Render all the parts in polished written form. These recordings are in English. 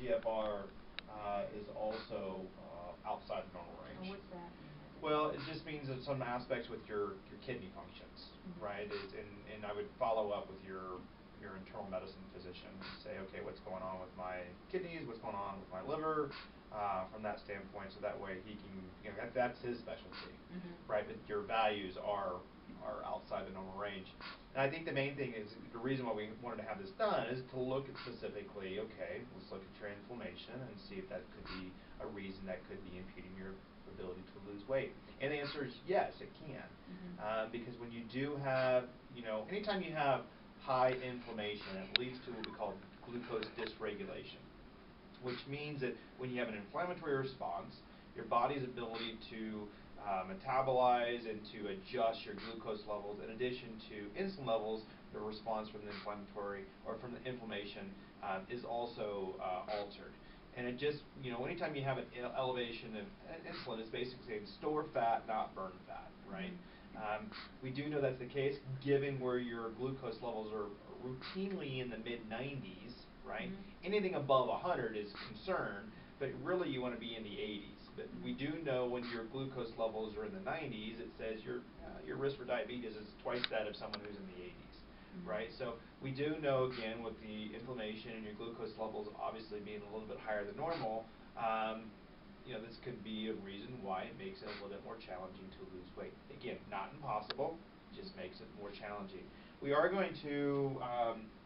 GFR is also outside the normal Oh, range. what's that mean? Well, it just means that some aspects with your kidney functions, right? And I would follow up with your internal medicine physician and say, okay, what's going on with my kidneys? What's going on with my liver? From that standpoint, so that way he can, that's his specialty, right? But your values are outside the normal range. And I think the main thing is the reason why we wanted to have this done is to look at specifically, okay, let's look at your inflammation and see if that could be a reason that could be impeding your ability to lose weight. And the answer is yes, it can. Because when you do have, anytime you have high inflammation, it leads to what we call glucose dysregulation, which means that when you have an inflammatory response, your body's ability to metabolize and to adjust your glucose levels in addition to insulin levels, the response from the inflammatory or from the inflammation is also altered. And it just, anytime you have an elevation of insulin, it's basically saying store fat, not burn fat, right? We do know that's the case given where your glucose levels are routinely in the mid-90s, right? Anything above 100 is concern, but really you want to be in the 80s. But we do know when your glucose levels are in the 90s, it says your risk for diabetes is twice that of someone who's in the 80s, right? So we do know, again, with the inflammation and your glucose levels obviously being a little bit higher than normal, this could be a reason why it makes it a little bit more challenging to lose weight. Again, not impossible, just makes it more challenging. We are going to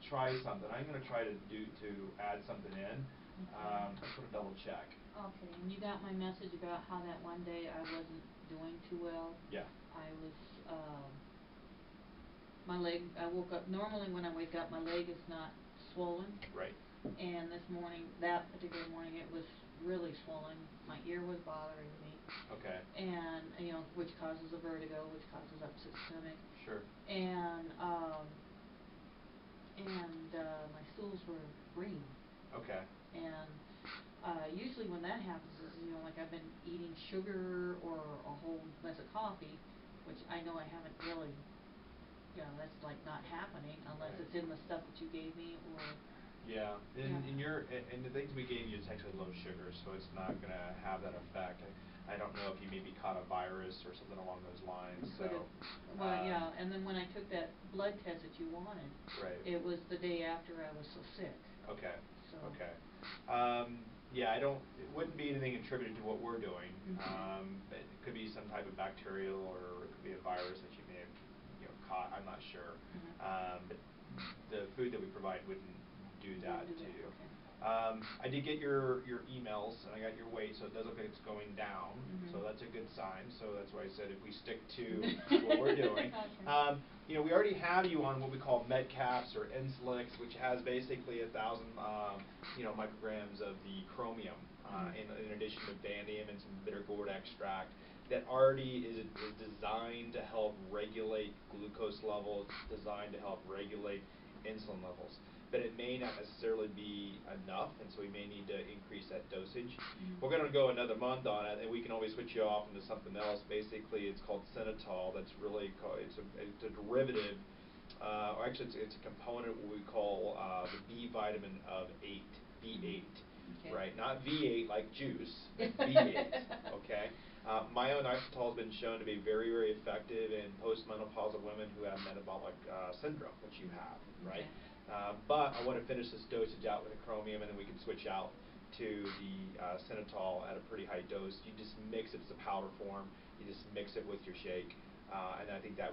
try something. I'm going to try to add something in. I just want to double check. Okay, and you got my message about how that one day I wasn't doing too well? Yeah. I was, my leg, I woke up, normally when I wake up, my leg is not swollen. Right. And this morning, that particular morning, it was really swollen. My ear was bothering me. Okay. And, which causes a vertigo, which causes upset stomach. Sure. And my stools were green. Okay. And usually when that happens is, like I've been eating sugar or a whole mess of coffee, which I know I haven't really, that's like not happening unless it's in the stuff that you gave me or. Yeah, and the things we gave you is actually low sugar, so it's not going to have that effect. I don't know if you maybe caught a virus or something along those lines. Well, yeah, and then when I took that blood test that you wanted, right. It was the day after I was so sick. Okay. So. Okay. Yeah, it wouldn't be anything attributed to what we're doing. It could be some type of bacterial or it could be a virus that you may have caught. I'm not sure. But the food that we provide wouldn't do that to you. Okay. I did get your emails and I got your weight, so it does look like it's going down. So that's a good sign. So that's why I said if we stick to what we're doing. Okay. We already have you on what we call Medcaps or Insulix, which has basically 1,000 micrograms of the chromium in addition to Bandium and some bitter gourd extract that already is designed to help regulate glucose levels, designed to help regulate insulin levels. But it may not necessarily be enough, and so we may need to increase that dosage. We're going to go another month on it, and we can always switch you off into something else. Basically, it's called Synetol. That's really it's a derivative, or actually it's a component what we call the B vitamin of 8, B8, right? Not V8 like juice, but B8. Okay. Myo-inositol has been shown to be very, very effective in postmenopausal women who have metabolic syndrome, which you have, right? But I want to finish this dosage out with the chromium, and then we can switch out to the Synetol at a pretty high dose. You just mix it as a powder form. You just mix it with your shake, and I think that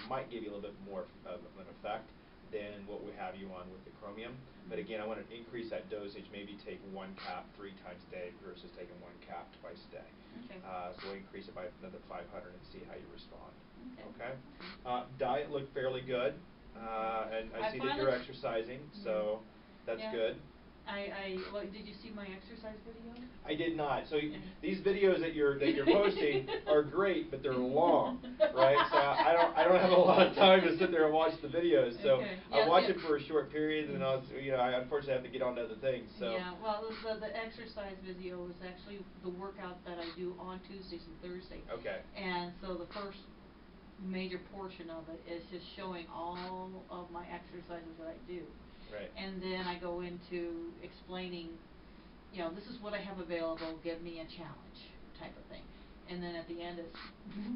might give you a little bit more of an effect than what we have you on with the chromium. But again, I want to increase that dosage, maybe take 1 cap 3 times a day versus taking 1 cap twice a day. Okay. So we'll increase it by another 500 and see how you respond. Okay. Diet looked fairly good, and I see that you're exercising, so that's good. Did you see my exercise video? I did not. So these videos that you're posting are great, but they're long, right? So I don't have a lot of time to sit there and watch the videos. So I watch it for a short period, and I unfortunately have to get on to other things. So yeah, well, the exercise video was actually the workout that I do on Tuesdays and Thursdays. Okay. And so the first major portion of it is just showing all of my exercises that I do. Right. And then I go into explaining you know, this is what I have available, give me a challenge type of thing. And then at the end it's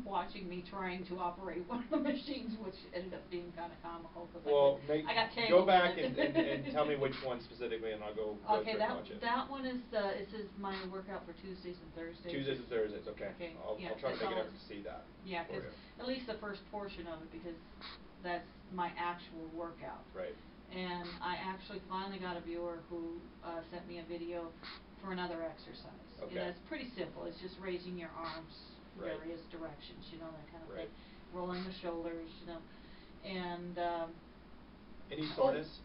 watching me trying to operate one of the machines, which ended up being kinda comical, cause I got tangled go back in and it. tell me which one specifically, and I'll go Okay, through and watch it. that one is it says my workout for Tuesdays and Thursdays. Tuesdays and Thursdays, okay. Yeah, I'll try to that's make an all effort to see that. Yeah, for 'cause you. at least the first portion of it, because that's my actual workout. Right. And I actually finally got a viewer who sent me a video for another exercise. Okay. You know, it's pretty simple. It's just raising your arms Right. various directions, you know, that kind of Right. thing. Rolling the shoulders, you know. And Any soreness?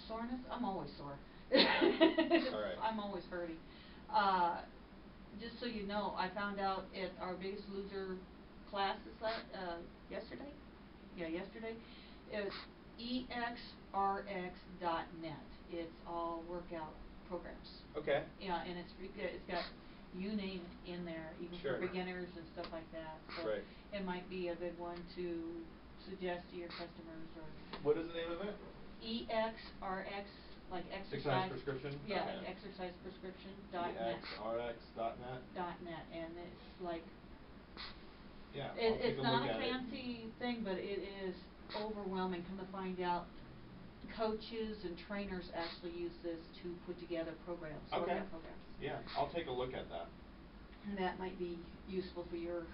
Soreness? I'm always sore. All right. I'm always hurting. Just so you know, I found out at our Biggest Loser class yesterday? Yeah, yesterday. It's exrx.net. It's all workout programs. Okay. Yeah, and it's got you name it in there, even Sure. for beginners and stuff like that. So Right. it might be a good one to suggest to your customers or What is the name of it? EXRX, like Exercise prescription? Yeah, Okay. exercise prescription .net. exrx.net? .net, and it's like Yeah, I'll take it's a not look a at it. fancy thing, but it is overwhelming. Come to find out, coaches and trainers actually use this to put together programs, Okay. workout programs. Yeah, I'll take a look at that. And that might be useful for your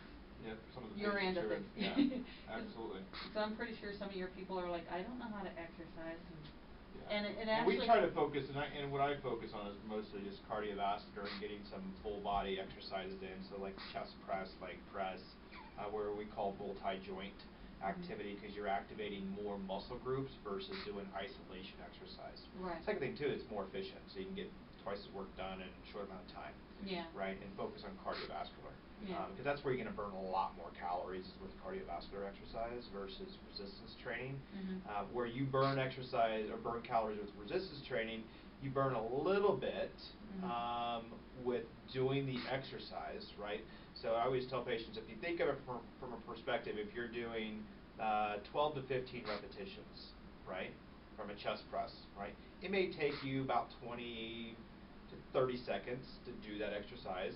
Yeah, some of the your end patients of are in. things. Yeah, absolutely. So I'm pretty sure some of your people are like, I don't know how to exercise, Yeah. and it And we actually try to focus, and what I focus on is mostly just cardiovascular and getting some full body exercises in, so like chest press, leg press, where we call multi-joint activity, because you're activating more muscle groups versus doing isolation exercise. Right. Second thing too, it's more efficient, so you can get twice as work done in a short amount of time. Yeah. Right, and focus on cardiovascular. Yeah. Because that's where you're gonna burn a lot more calories is with cardiovascular exercise versus resistance training. Where you burn exercise or burn calories with resistance training, you burn a little bit with doing the exercise, right? So I always tell patients, if you think of it from a perspective, if you're doing 12 to 15 repetitions, right, from a chest press, right, it may take you about 20 to 30 seconds to do that exercise,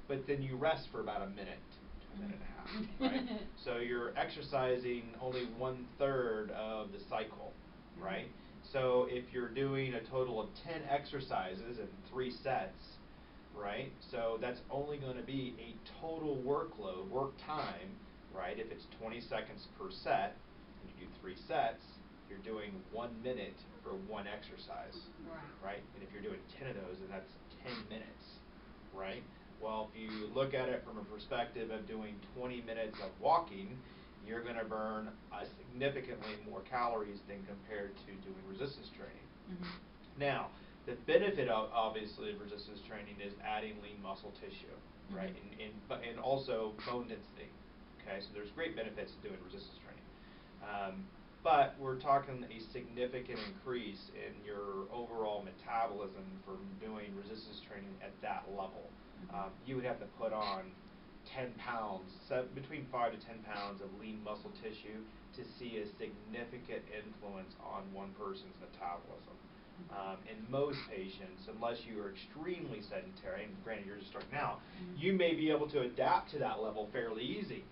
but then you rest for about a minute to a minute and a half, right? So you're exercising only 1/3 of the cycle, right? So if you're doing a total of 10 exercises in 3 sets, right? So that's only going to be a total workload, work time, right? If it's 20 seconds per set, and you do 3 sets, you're doing 1 minute for 1 exercise, right? And if you're doing 10 of those, then that's 10 minutes, right? Well, if you look at it from a perspective of doing 20 minutes of walking, you're going to burn significantly more calories than compared to doing resistance training. Now, the benefit of obviously of resistance training is adding lean muscle tissue, right? And also bone density. Okay, so there's great benefits to doing resistance training. But we're talking a significant increase in your overall metabolism from doing resistance training at that level. You would have to put on 10 pounds, between 5 to 10 pounds of lean muscle tissue to see a significant influence on one person's metabolism. In most patients, unless you are extremely sedentary, and granted you're just starting out, you may be able to adapt to that level fairly easy,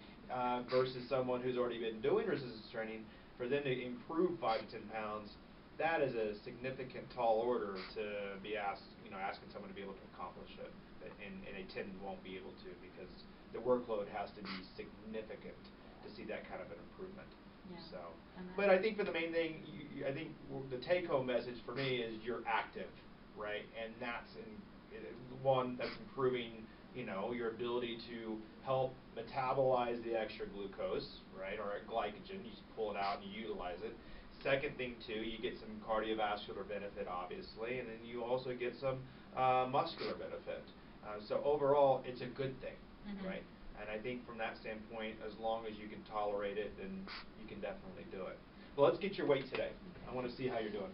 versus someone who's already been doing resistance training. For them to improve 5 to 10 pounds, that is a significant tall order to be asking someone to be able to accomplish it, and a 10 won't be able to, because the workload has to be significant to see that kind of an improvement. Yeah. So, but I think for the main thing, I think the take-home message for me is you're active, right? And that's one that's improving, your ability to help metabolize the extra glucose, right, or glycogen. You just pull it out and you utilize it. Second thing too, you get some cardiovascular benefit, obviously, and then you also get some muscular benefit. So overall, it's a good thing, right? And I think from that standpoint, as long as you can tolerate it, then you can definitely do it. Well, let's get your weight today. I want to see how you're doing.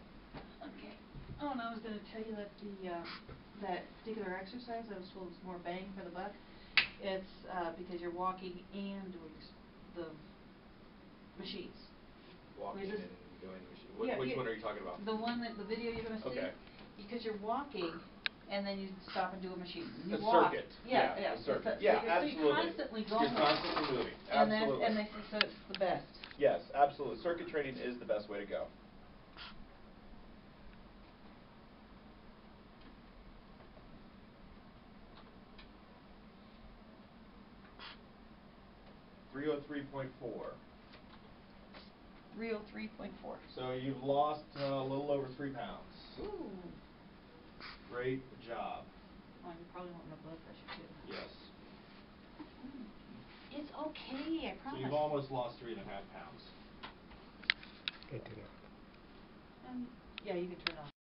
Okay. Oh, and I was going to tell you that that particular exercise, I was told, is more bang for the buck. It's because you're walking and doing the machines. Walking and doing the machine. Which one are you talking about? The video you're going to see. Okay. Because you're walking, and then you stop and do a machine. You A walk. circuit. Yeah, Yeah, yeah. a circuit. So Yeah, you're absolutely. constantly going. You're constantly moving. And Absolutely. and they say so it's the best. Yes, absolutely. Circuit training is the best way to go. .4. 303.4. So you've lost a little over 3 pounds. Ooh. Great job. Oh, you probably want my blood pressure too. Yes. It's okay, I So promise. you've almost lost 3.5 pounds. Yeah, you can turn off.